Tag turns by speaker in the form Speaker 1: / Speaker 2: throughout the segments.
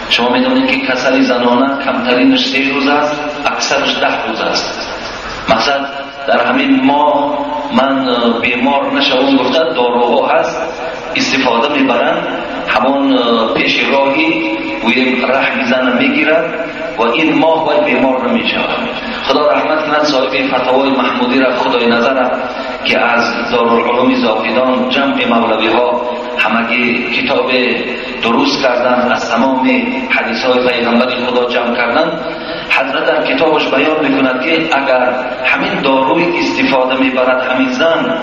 Speaker 1: شما میدونید که کسل زنانه کمترینش 3 روز است، اکثرش 10 روز است. مقصد در همین ماه من بیمار نشوم گفته داروها هست استفاده میبرند، همون پیش راهی و یک ره میزنه میگیرد و این ماه باید بیمار نمیشود. خدا رحمت کند صاحب فتاوای محمودی را خدای نظر که از دارالعلوم زاهدان جمع مولوی ها همگی کتاب درست کردن، از تمام حدیث های پیغمبر خدا جمع کردن. حضرت در کتابش بیان میکند که اگر همین داروی استفاده میبرد همین زن،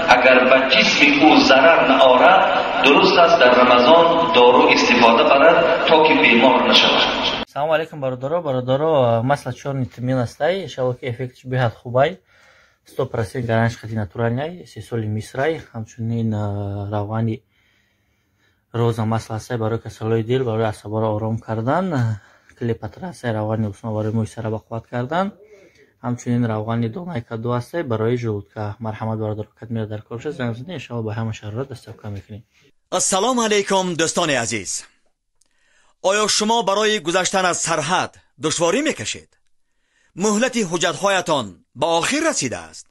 Speaker 1: اگر به جسم او ضرر نآورد، درست است در رمضان دارو استفاده برد تا که بیمار نشود.
Speaker 2: سلام علیکم برادرو مسئله چون تمین اسтай иншалло ки эффектиш беҳад хубай 100% гаранш хати натуральнай сесоли мисрай ҳамчунин равғани роза масласай барои касалои дил барои асабаро ором кардан клепатрасай равғани уснобарои мӯи сара бақувват кардан ҳамчунин равғани донаи каду астай барои желудка. марҳамат бародаро кадмира дар кор шуд занг зидем иншалло ба ҳама шароит дастёб мекунем.
Speaker 3: السلام علیکم دوستان عزیز. آیا شما برای گذشتن از سرحد دشواری میکشید؟ مهلت حجت‌هایتان به آخر رسیده است.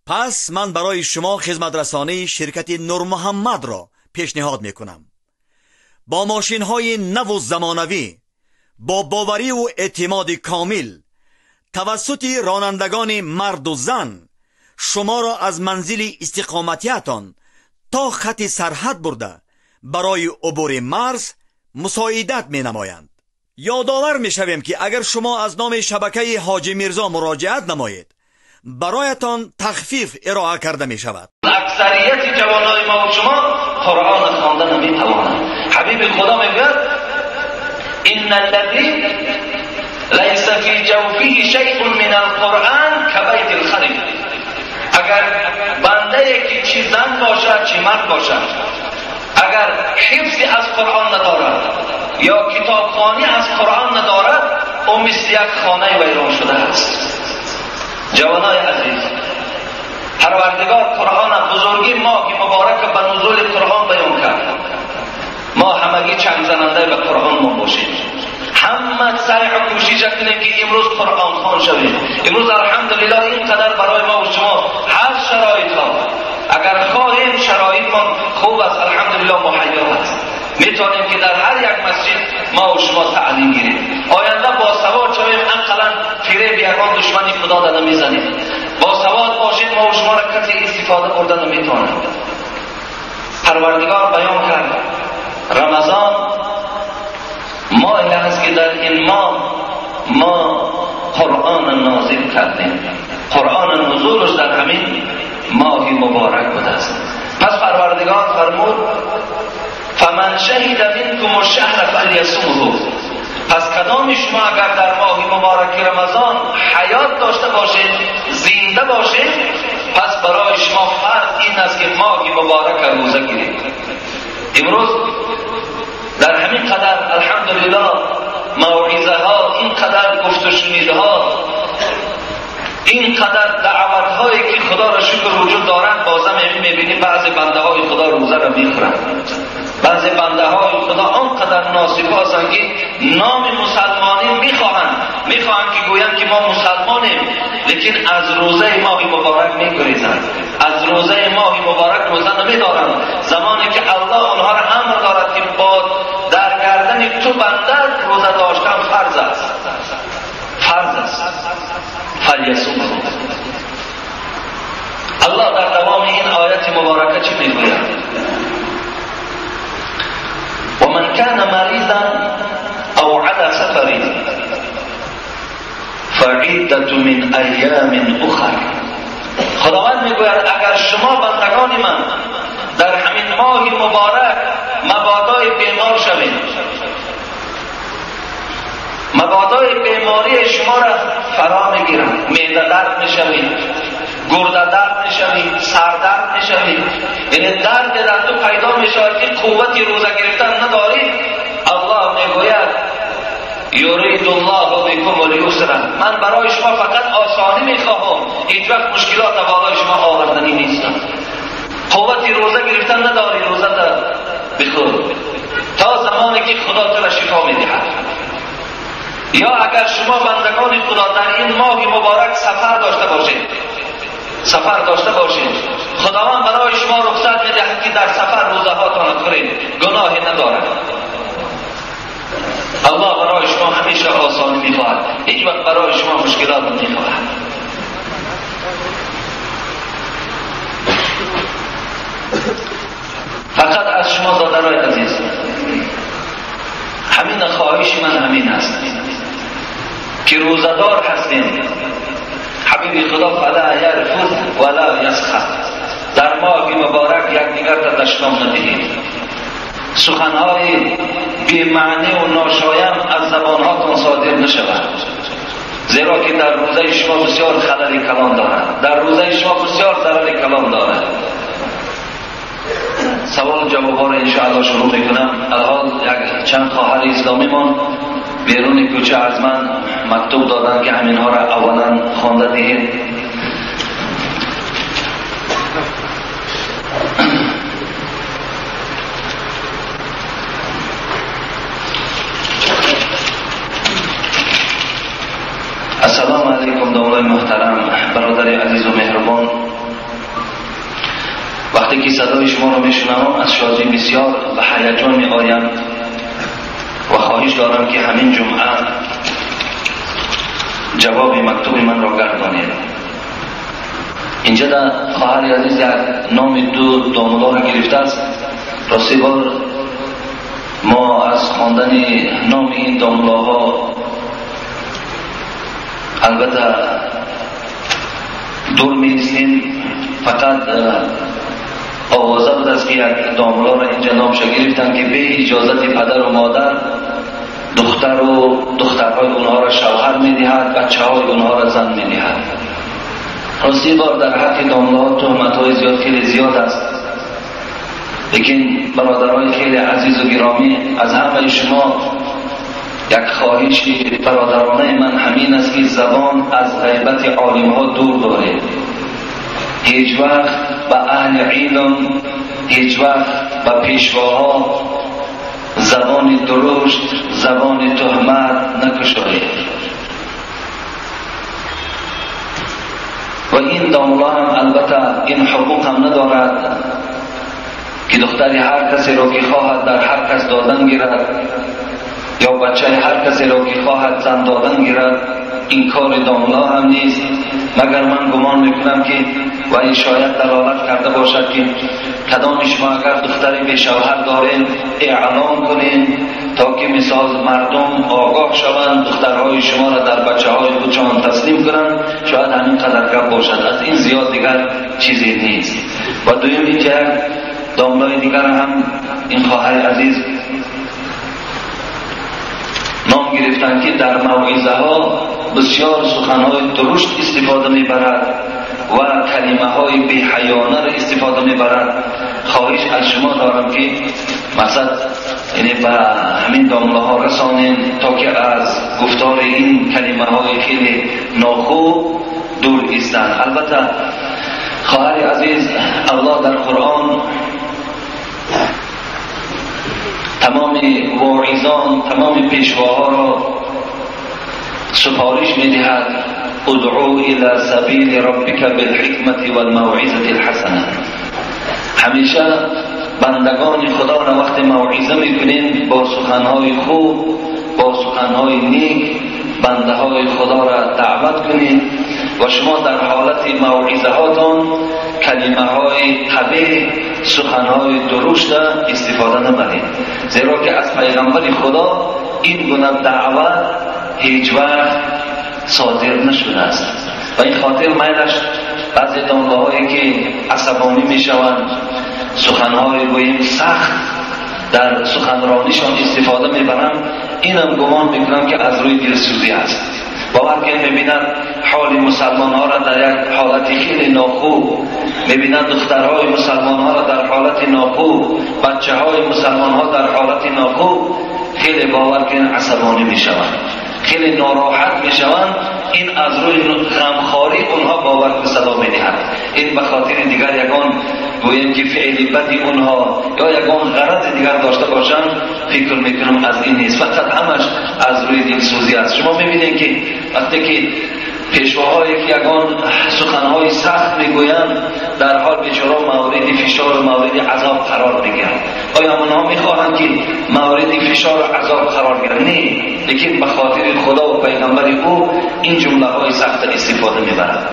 Speaker 3: پس من برای شما خدمت رسانی شرکت نور محمد را پیشنهاد میکنم. با ماشین‌های نو و زمانوی با باوری و اعتماد کامل توسط رانندگان مرد و زن شما را از منزل استقامتیتان تا خط سرحد برده برای عبور مرز مساعدت می نمایند. یادآور می شویم که اگر شما از نام شبکه حاجی میرزا مراجعت نمایید برایتان تخفیف ارائه کرده می شود.
Speaker 1: اکثریت جوانای ما و شما قرآن خواندن نمی توانند. حبیب خدا می گوید ان الذی لیس فی جوفه شیء من القرآن کبیت الخرب. اگر بنده که چی زن باشد چی مرد باشد اگر حفظی از قرآن ندارد یا کتابخوانی از قرآن ندارد او مثل یک خانه ویران شده است. جوانای عزیز، پروردگار قرآن بزرگی ماه مبارک به نزول قرآن بیان کرد. ما همگی چنگ زننده به قرآن ما باشیم، همه سعی و کوشش کنیم که امروز قرآن خوان شویم. امروز الحمدلله اینقدر برای ما و شما هر شرایط ها اگر خواهیم شرایط خوب است الحمدلله مهیا است، میتونیم که در هر یک مسجد ما و شما تعلیم گیریم. آینده با سواد شویم، انقلا فریب یگان دشمنی خدا داده میزنیم. با سواد باشید ما و شما را کسی استفاده بردن نمیتونیم. پروردگار بیان کرد رمضان ماهی است که در این ماه ما قرآن نازل کردیم. قرآن نزولش در همین ماه مبارک بوده است. پس پروردگار فرمود فمن شهد منکم الشهر فلیصمه. پس کدام شما اگر در ماه مبارک رمضان حیات داشته باشید، زنده باشید، پس برای شما فرض این است که ماه مبارک روزه گیرید. امروز در همین قدر الحمدلله موعظه ها، این قدر گفت و شنیده ها، این قدر دعوت هایی که خدا را شکر وجود دارند، بازم میبینیم بعضی بنده های خدا روزه را میخورند. بعضی بنده های خدا آنقدر ناصف هستند که نام مسلمانی میخواهند که گویند که ما مسلمانیم، لیکن از روزه ماه مبارک میگریزند، از روزه ماه مبارک روزه نمیدارند. زمانی که الله آنها را امر دارد که با در گردن تو بنده روزه داشتن فرض است، فلیصمه. الله در دوام این آیت مبارکه چی میگوید؟ و من کان مریضا او علی سفر فعدة من ایام اخر. خداوند میگوید اگر شما بندگان من در همین ماه مبارک مبادای بیمار شوید، مبادای بیماری شما را فرا میگیرند، معده درد میشوید، گرده درد میشوید، سر درد میشوید، یعنی درد در تو پیدا میشود که قوتی روزه گرفتن ندارید. الله میگوید یرید الله بکم الیسر. من برای شما فقط آسانی میخواهم، هیچ وقت مشکلات بالای شما آوردنی نیستم. قوتی روزه گرفتن نداری، روزه بخور تا تا زمانی که خدا تو را شفا می‌دهد. یا اگر شما بندگان خدا در این ماه مبارک سفر داشته باشید، خداوند برای شما رخصت می‌دهد که در سفر روزهاتان کنید، گناهی ندارد. الله برای شما همیشه آسانی می‌خواهد، هیچ وقت برای شما مشکلات نمی‌خواهد. فقط از شما دادرای عزیز، همین خواهش من همین است که روزدار هستیم. حبیب خدا فلا یرفث ولا یسخط، در ماه مبارک یکدیگر را دشنام ندهید. سخنهای بی معنی و ناشایم از زبانهاتون صادر نشود، زیرا که در روزه شما بسیار خلل کلام دارد، در روزه شما بسیار ضرر کلام دارد. سوال جواب ها را انشاءالله شروع میکنم. الحال یک چند خواهر اسلامی من بیرون کوچه از من مکتوب دادن که همین ها را اولا خوانده دهید. السلام علیکم دولای محترم، برادر عزیز و مهربان. وقتی که صدای شما را میشنوم از شادی بسیار به هیجان میآیم و خواهش دارم که همین جمعه جواب مکتوب من را گردانید. اینجا در خواهر عزیز نام دو داملا را گرفته است. راستی بار ما از خواندن نام این داملاها البته دور می‌ایستیم، فقط آوازه بود است که یک داملا را اینجا نامش گرفتن که به اجازت پدر و مادر دختر و دخترهای اونها را شوهر می‌دهد، بچه‌های اونها را زن می‌دهد. راستی بار در حق داملاها تهمت‌های خیلی زیاد است، لیکن برادرای خیلی عزیز و گرامی، از همه شما یک خواهش برادرانه من همین است که زبان از غیبت عالم‌ها دور دارید. هیچ وقت به اهل علم، هیچ وقت به پیشواها زبان درشت، زبان تهمت نکشایید. و این داملا هم البته این حقوق هم ندارد که دختری هر کسی را که خواهد در هر کس دادن گیرد، یا بچه هر کسی را که خواهد زن دادن گیرد. این کار داملا هم نیست، مگر من گمان میکنم که و این شاید دلالت کرده باشد که کدام شما اگر دختری به شوهر دارین اعلام کنین تا که مثال مردم آگاه شوند، دخترهای شما را در بچه های خودشان تسلیم کنند. شاید همین قدر گپ باشد، از این زیاد دیگر چیزی نیست. و دویم اینکه داملای دیگر هم این خواهر عزیز نام گرفتن که در موعظه ها بسیار سخنهای درشت استفاده میبرد و کلمه های بی حیانه را استفاده میبرد. خواهش از شما دارم که مقصد یعنی به همین دامله ها رسانین تا که از گفتار این کلمه های خیلی ناخوب دور ایستند. البته خواهر عزیز، الله در قرآن تمام واعظان، تمام پیشواها را سفارش می‌دهد: ادعو الى سبیل ربک بالحکمت والموعظة الحسنه. همیشه بندگان خدا را وقت موعظه می‌کنین با سخن‌های خوب، با سخن‌های نیک بنده های خدا را دعوت کنید و شما در حالت موعظه هاتون کلمه های قبیح، سخن های درشت استفاده نبرید، زیرا که از پیغمبر خدا این گونه دعوت هیچ وقت صادر نشده است. و این خاطر میلش بعضی دامله هایی که عصبانی می شوند، سخن های گوییم سخت در سخنرانیشان استفاده میبرم، اینم گمان میکنم که از روی دلسوزی است. باور که میبینند حال مسلمان ها را در یک حالت خیلی ناخوب، میبینند دخترهای مسلمان ها را در حالت ناخوب، بچه های مسلمان ها در حالت ناخوب، خیلی باور که عصبانی میشوند، خیلی ناراحت میشوند. این از روی غمخواری اونها باور به صدا میدهند. این به خاطر دیگر یگان گویم که فعل بدی اونها یا یگان غرض دیگر داشته باشن، فکر میکنم از این نیست، فقط همش از روی دلسوزی است. شما میبینید که وقتی که پیشواهایی که یگان سخنهای سخت میگویند، در حال بیچاره مورد فشار و مورد عذاب قرار میگیرند. آیا اونها میخواهند که مورد فشار و عذاب قرار گیرند؟ نه، لیکن به خاطر خدا و پیغمبر او این جمله های سخت استفاده میبرند.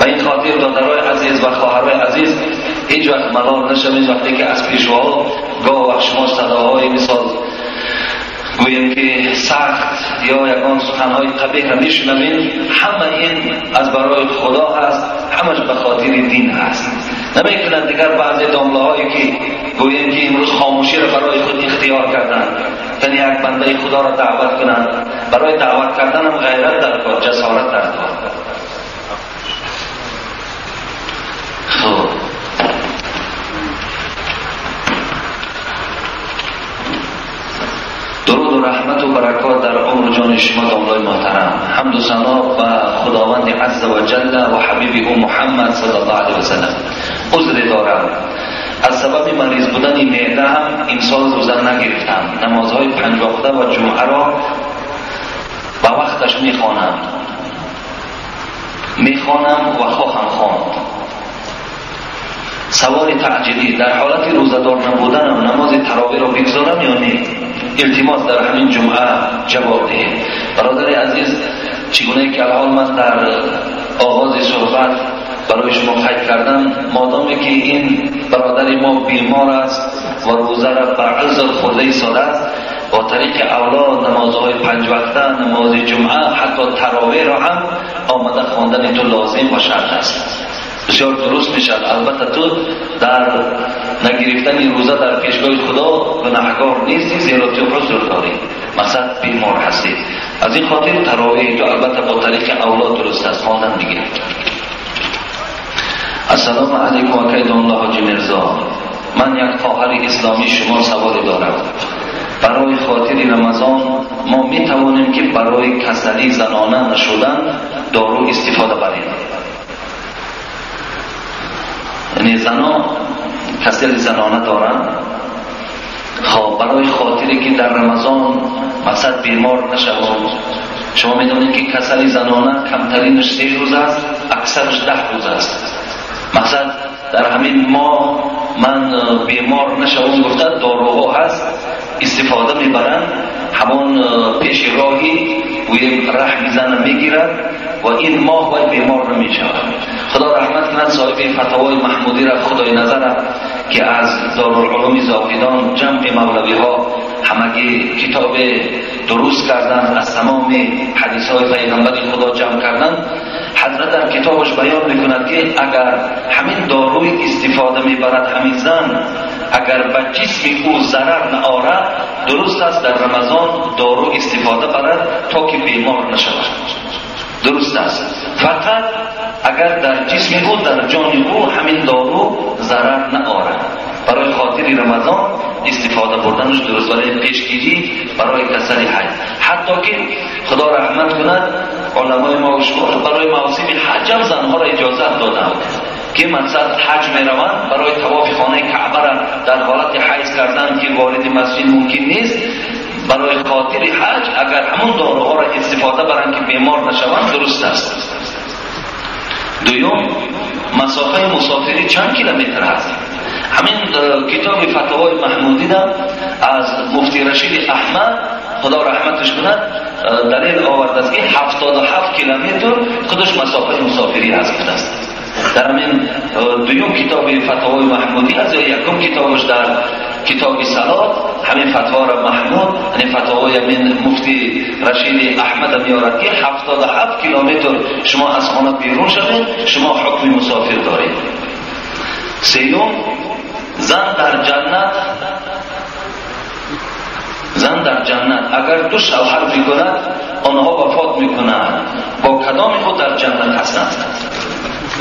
Speaker 1: و این خاطر برادرای عزیز و خواهرای عزیز، هیچ وقت ملال نشوید وقتی که از پیشواها گاه وقت شما صداهای مثال گویم که سخت یا یکان سخنهای قبیح را میشنوید، همه این از برای خدا هست، همش به خاطر دین هست. نمیکنند دیگر بعضی دامله هایی که گویم که امروز خاموشی را برای خود اختیار کردن، یعنی یک بنده خدا را دعوت کنند. برای دعوت کردن هم غیرت در کار، جسارت در کار. خب درود و رحمت و برکات در عمر جان شما داملای محترم. حمد و ثنا و خداوند عز و جل و حبیب او محمد صلی الله علیه و سلم. عذر دارم، از سبب مریض بودن معده هم امسال روزه نگرفتم. نمازهای 5 وقته و جمعه را به وقتش میخوانم و خواهم خواند. سوال تعجیلی، در حالت روزه‌دار نبودنم نماز تراویح را بگذارم یا نه؟ التماس در همین جمعه جواب دهید. برادر عزیز، چگونه که الان من در آغاز صحبت برای شما قید کردم، مادامی که این برادر ما بیمار است و روزه را بر عذر خود ایستاده است، با طریق اولا نمازهای 5 وقته، نماز جمعه، حتی تراویح را هم آمده خواندن تو لازم و شرط است. بسیار درست میشد. البته تو در نگرفتن روزه در پیشگاه خدا گناهکار نیستی، زیرا تو عذر داری، مقصد بیمار هستی. از این خاطر تراویح تو البته با طریق اولاد درست است، خواندن دیگه. السلام علیکم و کیدان الله حاجی مرزا. من یک خواهر اسلامی شما سوالی دارم. برای خاطر رمضان ما می توانیم که برای کسلی زنانه نشدن دارو استفاده بریم؟ یعنی زنان کسل زنانه دارن، خب برای خاطری که در رمضان مقصد بیمار نشوند. شما میدونید که کسل زنانه کمترینش 3 روز است، اکثرش 10 روز است. مقصد در همین ماه من بیمار نشوم گفته داروها هست، استفاده میبرن، همون پیش راهی و ره میزنه میگیرن و این ماه باید بیمار نمیشود. خدا رحمت کند صاحب فتاوای محمودی را خدای نظر که از دارالعلوم زاهدان جمع مولوی ها همگی کتاب درست کردن، از تمام حدیث های پیغمبر خدا جمع کردن. حضرت در کتابش بیان میکند که اگر همین داروی استفاده میبرد همین زن، اگر به جسم او ضرر نآورد، درست است در رمضان دارو استفاده برد تا که بیمار نشود. درست است، فقط اگر در جسم او، در جان او همین دارو ضرر نآورد، برای خاطر رمضان استفاده بردنش درست، برای پیشگیری برای کسل حج. حتی که خدا رحمت کند علمای ما برای مواسم حج هم زنها را اجازت دادند که مقصد حج میروند، برای طواف خانه کعبه را در حالت حیض کردن که وارد مسجد ممکن نیست، برای خاطر حج اگر همون داروها را استفاده برند که بیمار نشوند درست است. دوم، مسافه مسافری چند کیلومتر هست؟ همین کتاب فتاوای محمودی را از مفتی رشید احمد خدا رحمتش کند دلیل آورده است که 77 کیلومتر خودش مسافه مسافری هست. در همین دوم کتاب فتاوای محمودی از یکم کتابش در کتاب صلات همین فتوا را محمود، یعنی فتاوای من مفتی رشید احمد میارد که 77 کیلومتر شما از خانه بیرون شوید شما حکم مسافر دارید. سوم، زن در جنت اگر 2 شوهر بکند آنها وفات میکنند، با کدام خود در جنت هستند؟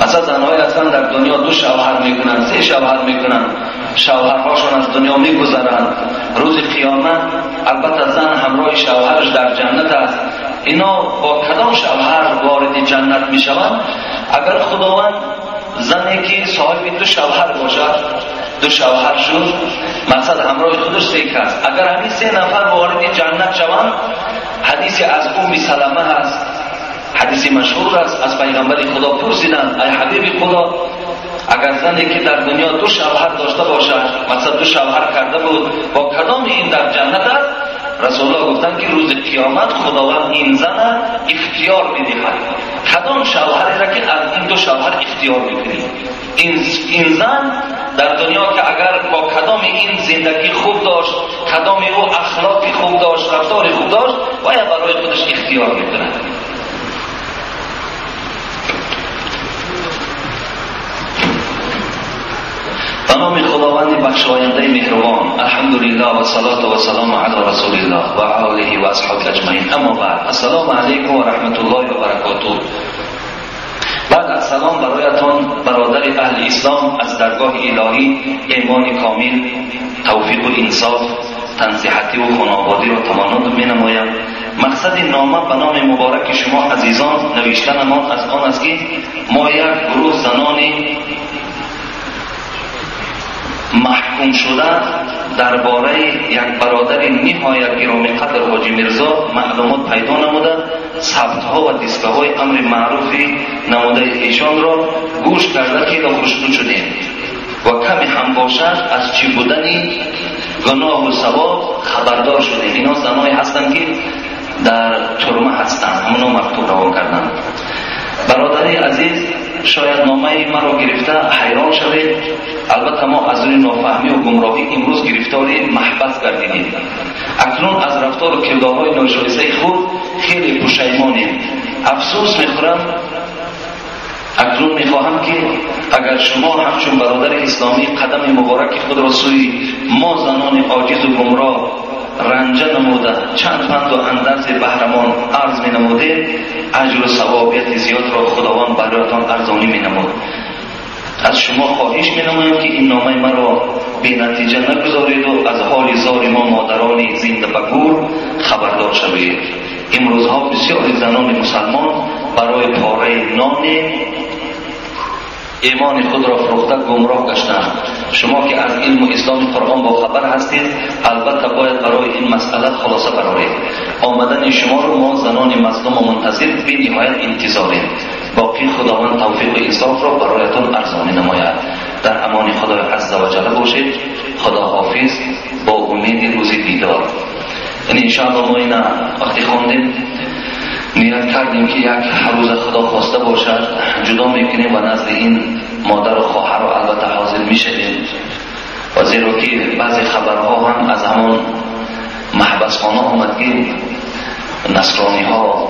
Speaker 1: مثلا زنهای هستند در دنیا 2 شوهر میکنند، 3 شوهر میکنند، شوهرهاشون از دنیا میگذرند، روز قیامت البته زن همراه شوهرش در جنت است. اینا با کدام شوهر وارد جنت میشوند؟ اگر خداوند زنی که صاحب دو شوهر باشد، دو شوهر شد، مقصد همراه خودش سه کس، اگر همین سه نفر وارد جنت شوند، حدیث از ام سلمه هست، حدیث مشهور است، از پیغمبر خدا پرسیدند ای حبیب خدا، اگر زنی که در دنیا دو شوهر داشته باشد، مثلا دو شوهر کرده بود، با کدام این در جنت است؟ رسول الله گفتند که روز قیامت خداوند این زن اختیار می‌دهد، کدام شوهری را که از این دو شوهر اختیار می‌کنی. این زن در دنیا که اگر با کدام این زندگی خوب داشت، کدام او اخلاقی خوب داشت، رفتار خوب داشت، باید برای خودش اختیار می‌کند. به نام خداوند بخشاینده مهربان، الحمدلله و صلات و سلام علی رسول الله و آله و اصحابه اجمعین. اما بعد، السلام علیکم و رحمت الله و برکاته. بعد از سلام برایتان برادر اهل اسلام از درگاه الهی ایمان کامل، توفیق و انصاف، تنصیحاتی و خانوادی را تماند می نمایم. مقصد نامه به نام مبارک شما عزیزان نوشتن ما از آن است که ما یک گروه زنان محکوم شده درباره یک برادر نهایت گرامی قدر حاجی میرزا معلومات پیدا نموده، ثبت‌ها و دیسکه‌های امر معروفی نموده ایشان را گوش کرده که خوشنود شدیم و کمی هم باشد از چی بودنی گناه و ثواب خبردار شدیم. اینا زنایی هستند که در ترمه هستند، همونو مکتوب روان کردند. برادری عزیز، شاید نامه مرا گرفته حیران شوید، البته ما از روی نافهمی و گمراهی امروز گرفتاری محبس گردیدیم. اکنون از رفتار و کردارهای ناشایسته خود خیلی پشیمانیم. افسوس میخورم. اکنون میخواهم که اگر شما همچون برادر اسلامی قدم مبارک خود را سوی ما زنان عاجز و گمراه رنجه نموده چند پند و اندرز بهرمان عرض می نموده، اجر و ثوابیت زیاد را خداوند برایتان ارزانی می نمود. از شما خواهش می نمایم که این نامه مرا بی نتیجه نگذارید و از حال زار ما مادران زنده بگور خبردار شوید. امروزها بسیاری زنان مسلمان برای پاره نان ایمان خود را فروخته گمراه گشتند. شما که از علم و اسلام قرآن با خبر هستید، البته باید برای این مسئله خلاصه برآورید. آمدن شما رو ما زنان مظلوم و منتظر بی نهایت انتظاریم. باقی خداوند توفیق و انصاف را برایتان ارزانی نماید. در امان خدای عز و جل باشید. خدا حافظ، با امید روز دیدار. یعنی انشاءالله ما اینا وقتی خواندیم نیت کردیم که یک روز خدا خواسته باشد جدا میکنیم و نزد این مادر و خواهر و البته حاضر میشدیم، و زیرا که بعضی خبرها هم از همون محبس خانه آمد که نصرانی ها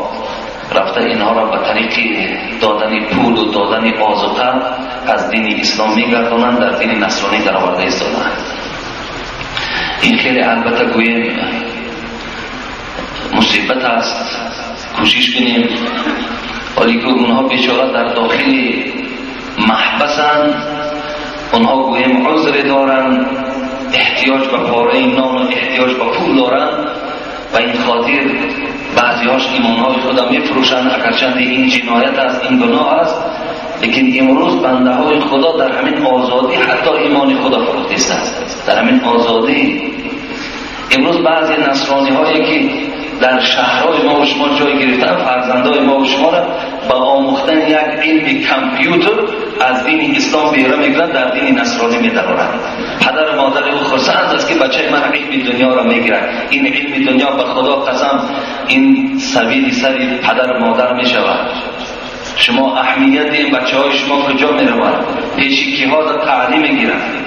Speaker 1: رفته اینها را به طریق دادن پول و دادن آزوقه از دین اسلام میگردانند، در دین نصرانی در آورده ایستادند. این خیلی البته گویم مصیبت است، کوشش کنیم، ولی که اونها بیچاره در داخل محبسند، اونها گویم عذر دارند، احتیاج به پاره نان و احتیاج به پول دارند و این خاطر بعضیاش ایمانهای خدا میفروشند، اگرچند این جنایت است، این گناه است، لیکن امروز بنده های خدا در همین آزادی حتی ایمان خدا فروخته است. در همین آزادی امروز بعضی نصرانی هایی که در شهرهای ما و شما جای گرفتن، فرزندای ما و شما را با آموختن یک علم کامپیوتر از دین اسلام بیره میگیرند، در دین نصرانی میدرارند. پدر مادر او خرسند است که بچه من علم دنیا را میگیرد. این علم دنیا به خدا قسم این سبیل سری پدر مادر میشود. شما اهمیت این بچه های شما کجا میروند؟ پیشی که ها را تعلیم میگیرند.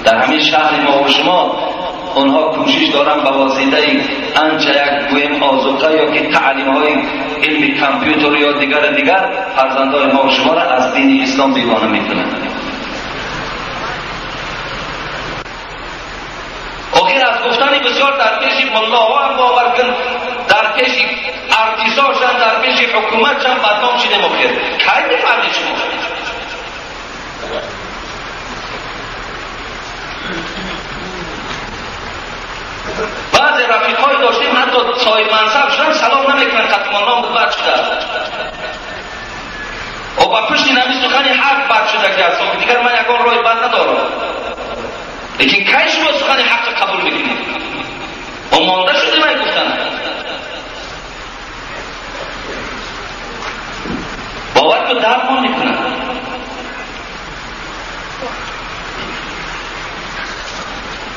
Speaker 1: در همین شهر ما و شما اونها کوشش دارن به واسطه انچه یک گویم آزوقه یا که تعلیم های علم کامپیوتر یا دیگر فرزندای ما و شما را از دین اسلام بیگانه میکنن. آخر از گفتن بسیار در پیش ملاها هم باور کن، در پیش ارتیساشن، در پیش حکومتشن بدنام شده مخیر. کی میفهمی شما؟ بعضی رفیقای داشتیم حتی صاحب منصب شدن سلام نمیکنن، ختم نام به بچه شده. و با پشت نمی سخنی حق بد شده که اصلا دیگر من یکان رای بد ندارم، لیکن کی شما سخنی حق قبول میکنید؟ و مانده شده من گفتن باور که درمان میکنن.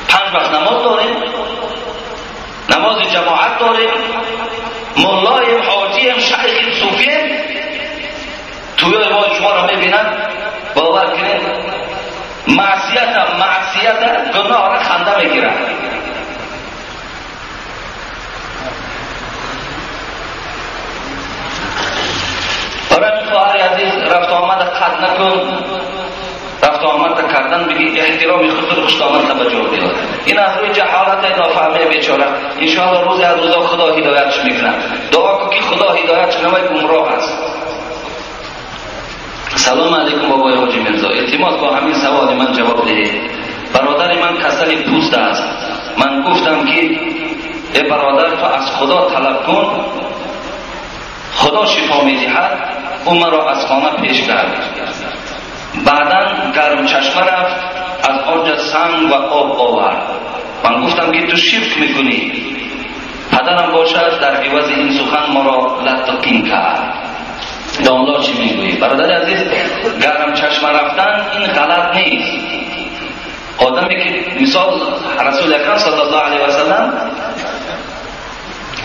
Speaker 1: پنج وقت نماز داریم، نماز جماعت داریم، مولایم، حاجیم، شیخیم، صوفیم، توی ما شما را میبینن باور کنید معصیت گناه را خنده میگیرن. برای خواهر عزیز رفت آمد قد نکن، رفت آمد کردن بگی احترام خود خوش آمد توجه بیار. این از روی جهالت نافهمه بیچاره. انشاءالله روز از روزا خدا هدایتش میکنه. دعا کن که خدا هدایتش نمای گمراه است. سلام علیکم بابای حاجی مرزا، التماس با همین سوال من جواب دهید. برادر من کسل پوست است. من گفتم که ای برادر تو از خدا طلب کن، خدا شفا میدهد. او مرا از خانه پیش کرد، بعدا گرم چشمه رفت، از آنجا سنگ و آب آورد. من گفتم که تو شرک میکنی، پدرم باشد در عوض این سخن مرا لطقین کرد. داملا چی میگویی؟ برادر عزیز گرم چشمه رفتن این غلط نیست. آدمی که مثال رسول اکرم صلی الله علیه و سلم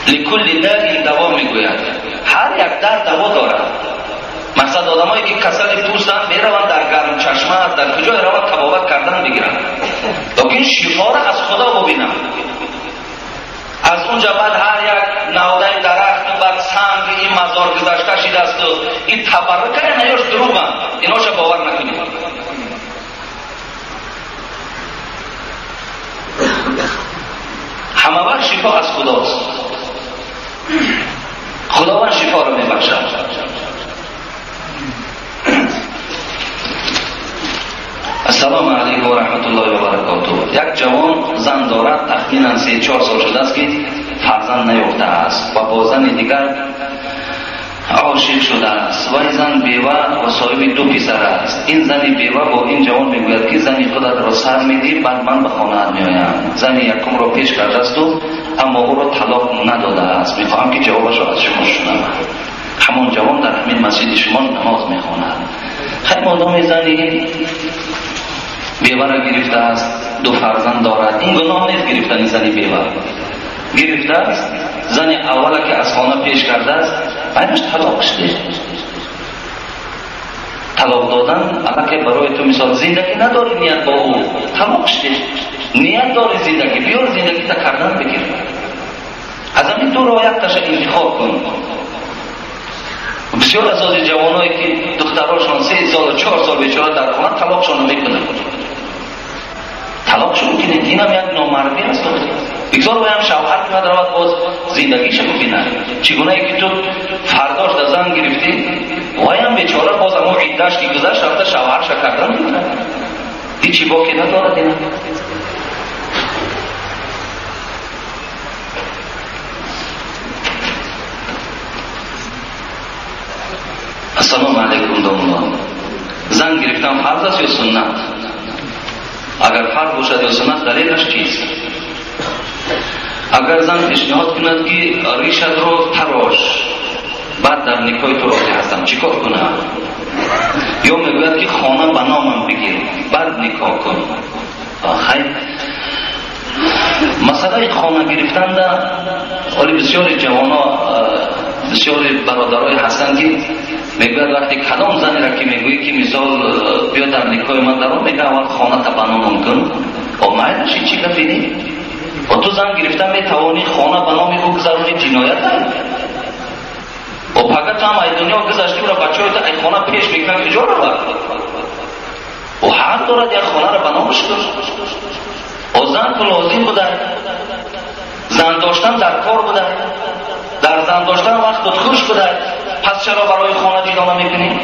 Speaker 1: لکل داء دوا میگوید، هر یک درد دوا دارد. مثلا آدمایی که کسل پوستن میروند در گرم چشمه در کجای روند تبابت کردن بگیرن، لیکن شفا را از خدا ببینن. از اونجا بعد هر یک نهاده درخت بعد سنگ این مزار گذاشته شده است و این تبرکه نیاش دروغن، ایناشا باور نکنید. همه وقت شفا از خداست. خداوند شفا را میبخشد. السلام علیکم و رحمت الله و برکاته. یک جوان زن دارد، تخمینا 3-4 سال شده است که فرزند نیافته است و با زن دیگر عاشق شده است و این زن بیوه و صاحب 2 پسر است. این زن بیوه با این جوان میگوید که زنی خودت را سر میدی، بعد من به خانه میایم. زن یکم را پیش کرده است و اما او را طلاق نداده است. میخواهم که جوابش را از شما شنوم. همون جوان در همین مسجد شما نماز میخواند. خیلی مادام زنی بیوه را گرفته است، 2 فرزند دارد، این گناه نیست گرفتن زنی بیوه گرفته است. زن اولا که از خانه پیش کرده است بعدش طلاق شده. طلاق دادن اگر که برای تو مثال زندگی نداری نیت با او، طلاق شده. نیت داری زندگی بیار، زندگی تا کردن بگیر. از همین 2 راه یک تاش انتخاب کن. بسیار از جوانایی که دختراشون 3 سال و 4 سال بیچاره در خانه طلاقشون میکنن. طلاقشون میکنن، این هم یک نامردی است. بگذار بایم شوهر که مدرود باز زندگیش ببینن. چگونه ای که تو فرداش در زن گرفتی وایم بیچاره باز همون عدهش که گذشت رفته شوهرش کردن میکنن. هیچی باقی ندارد. این السلام علیکم دوستان. زن گرفتن فرض است یا سنت؟ اگر فرض باشد یا سنت دلیلش چیست؟ اگر زن پیشنهاد کند که ریشت رو تراش بعد در نکاح تو راضی هستم چیکار کنم؟ یا میگوید که خانه به نامم بگیر بعد نکاح کن. خیر مسئله خانه گرفتن در ولی بسیاری جوانا بسیاری برادرای هستند که میگوید وقتی کدام زنی را که میگویی که مثال بیا در نکاح من درون میگه اول خانه تا بنامم کن و معنیش چی گفتی؟ و تو زن گرفتن میتوانی خانه بنامی بگذارونی جنایت هست و فقط هم ای دنیا گذاشتی برای بچه های تا ای خانه پیش میکنن کجا رو برد و حق دارد یک خانه را بنامش کن و زن تو لازم بوده زن داشتن در کار بوده در زن داشتن وقت خوش بوده پس چرا برای خانه جدا نمیکنی؟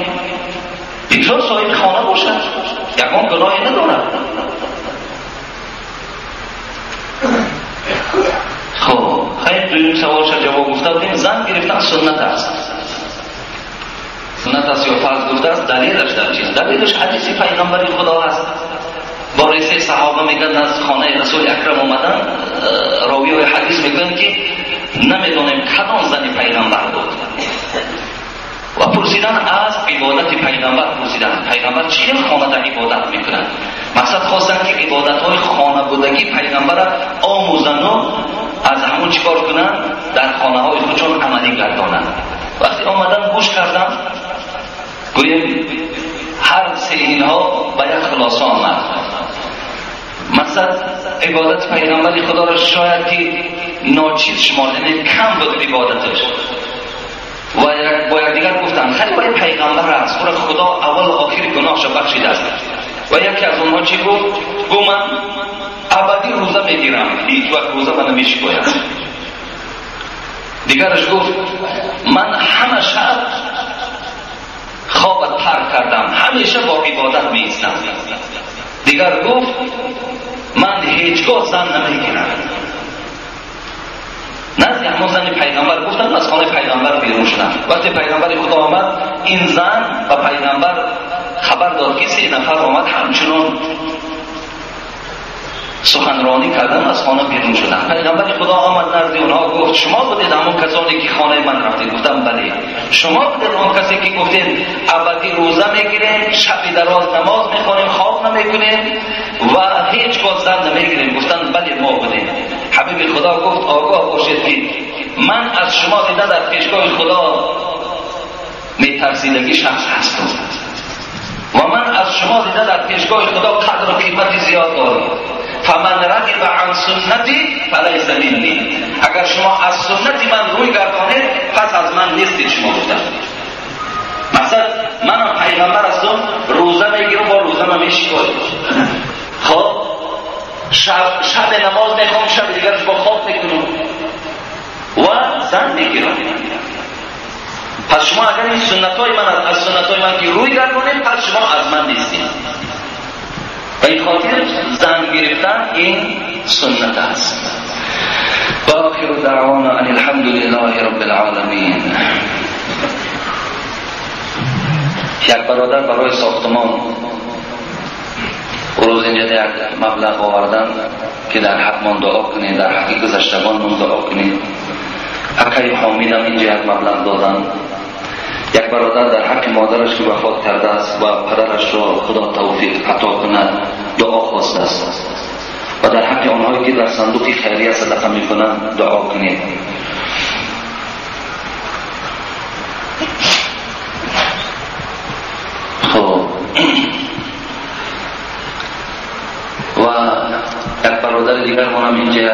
Speaker 1: بگذار صاحب خانه باشد یکان گناهی ندارد. خب خیلی دویم سوالش جواب گفته بودیم. زن گرفتن سنت است. سنت است یا فرض گفته است، دلیلش در چیست؟ دلیلش حدیث پیغمبر خدا است. با رسه صحابه میگن از خانه رسول اکرم اومدن، راوی حدیث میگن که نمیدونیم کدام زن پیغمبر بود و پرسیدن از عبادت پیغمبر، پرسیدن پیغمبر چه خانه در عبادت میکنند. مقصد خواستن که عبادت های خانه بودگی پیغمبر را آموزن و از همون چیکار کنند در خانه های خودشون عملی گردانند. وقتی آمدن گوش کردن، گویم هر سه اینها به یک خلاصه آمد. مقصد عبادت پیغمبر خدا را شاید که ناچیز شمار، یعنی کم بود عبادتش. و با یک دیگر گفتن خیلی باید پیغمبر است، او را خدا اول و آخر گناهش بخشیده است. و یکی از اونها چی گفت؟ گفت من ابدی روزه میگیرم، هیچ وقت روزه من نمیشکایم. دیگرش گفت من همه شب خواب ترک کردم، همیشه با عبادت میایستم. دیگر گفت من هیچگاه زن نمیگیرم. نزد همون زن پیغمبر گفتن از خانه پیغمبر بیرون شدن. وقتی پیغمبر خدا آمد، این زن و پیغمبر خبر داد که 3 نفر آمد همچنان سخنرانی کردن، از خانه بیرون شدن. پیغمبر خدا آمد نزد اونها گفت شما بودید همون کسانی که خانه من رفتید؟ گفتم بله. شما بودید اون کسی که گفتید ابدی روزه میگیریم، شب دراز نماز میخونیم، خواب نمیکنیم و هیچگاه زن نمیگیریم؟ گفتن بله ما بودیم. حبیب خدا گفت آگاه باشید که من از شما دیده در پیشگاه خدا میترسیدگی شخص هستم و من از شما دیده در پیشگاه خدا قدر و قیمت زیاد دارم. فمن رغب عن سنتی فلیس منی. اگر شما از سنت من روی گردانید پس از من نیستید. شما گفتم مثلا من پیغمبر هستم، روزه میگیرم، با روزه من میشکارم، خب شب نماز میخوام، شب دیگرش با خواب میکنم و زن میگیرم. پس شما اگر این سنت های من از سنت های من که روی گردانید پس شما از من نیستید. و این خاطر زن گرفتن این سنت است. و آخر دعوانا ان الحمد لله رب العالمین. یک برادر برای ساختمان روز اینجا یک مبلغ آوردن که در حق من دعا کنید، در حق گذشتگان من دعا کنید. حقی حامیدم اینجا یک مبلغ دادن. یک برادر در حق مادرش که وفات کرده است و پدرش را خدا توفیق عطا کند دعا خواسته است و در حق آنهایی که در صندوق خیریه صدقه میکنند دعا کنید. خب و یک برادر دیگر ما هم اینجا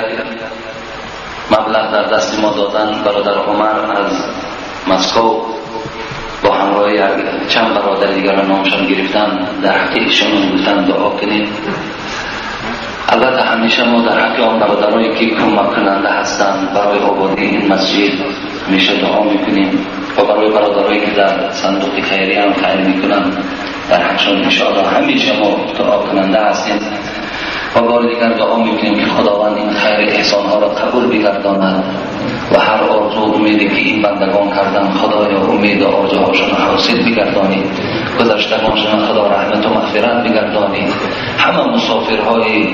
Speaker 1: مبلغ در دست ما دادن. برادر عمر از مسکو با همراه چند برادر دیگر را نامشان گرفتن، در حق ایشان گفتن دعا کنید. البته همیشه ما در حق آن برادرایی که کمک کننده هستند برای آبادی این مسجد همیشه دعا میکنیم و برای برادرایی که در صندوق خیریه هم خیر میکنند در حقشان انشاءالله همیشه ما دعا کننده هستیم و بار دیگر دعا میکنیم که خداوند این خیر احسانها را قبول بگرداند و هر آرزو امیدی که این بندگان کردن خدایا امید آرزوهاشون حاصل بگردانید، گذشتگانشون خدا رحمت و مغفرت بگردانید. همه مسافرهای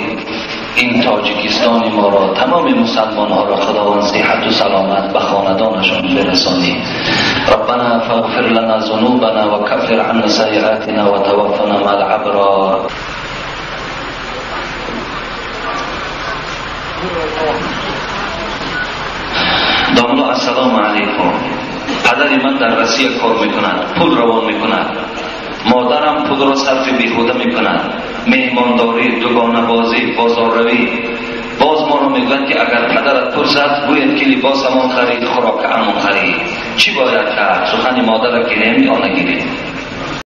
Speaker 1: این تاجیکستان ما را، تمام مسلمان ها را خداوند صحت و سلامت به خاندانشان برسانید. ربنا فاغفر لنا ذنوبنا و کفر عنا سیئاتنا و توفنا مع الابرار. داملا السلام علیکم. پدر من در روسیه کار میکند، پول روان میکند. مادرم پول را صرف بیهوده میکند، مهمانداری، دوگانه بازی، بازار روی. باز ما را میگوید که اگر پدرت پرسد گوید که لباس امان خرید، خوراک امان خرید. چی باید کرد؟ سخن مادر را گیریم یا نگیریم؟